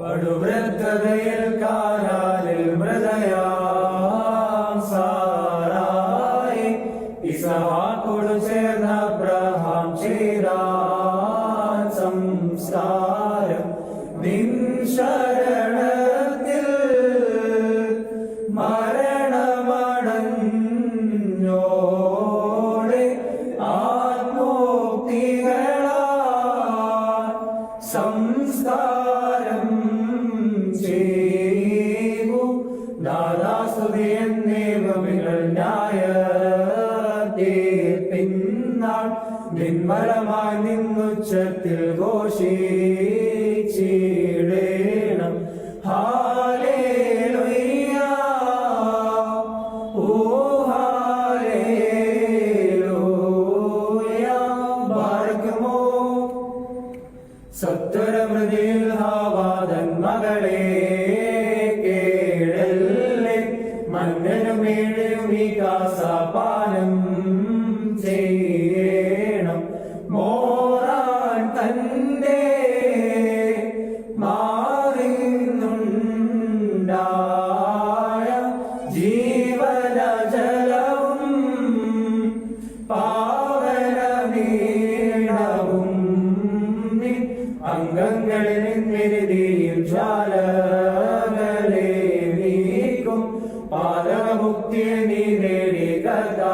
പടുവൃദ്ധതയിൽ കാരാലിൽ മൃതയാം സാറായി ഇസഹാക്കോട് ചേർന്ന അബ്രഹാം ചെയ്താൻ സംസ്കാരം നിൻ ശരണത്തിൽ മരണമടഞ്ഞോടെ ആത്മോക്തികളാ സംസ്കാരം ചെയ്തു ദാദാസ്തുതിയെന്നേവമികൾ ന്യായത്തീർപ്പിന്നാൾ നിന്മലമായി നിന്നുച്ചത്തിൽ ഘോഷിച്ചിടേണം ഹാലേലുയ്യ ഓ ഹാലേലുയ്യ ബാരക്കുമോ സത്വരമൃതിയിൽ ഹാവാദൻ മകളെ കേഴല്ലേ മന്നനും ഏഴയും ഈ കാസാപാനം ചെയ്യണം മോറാൻ തന്റെ മാറിന്നുണ്ടായ ജീവനജലവും പാവനമീണവും അംഗങ്ങളിൽ നിന്നെഴുതിയും ജ്വാലകളെ നീക്കും പാദമുക്തിയെ നീ നേടി കഥാ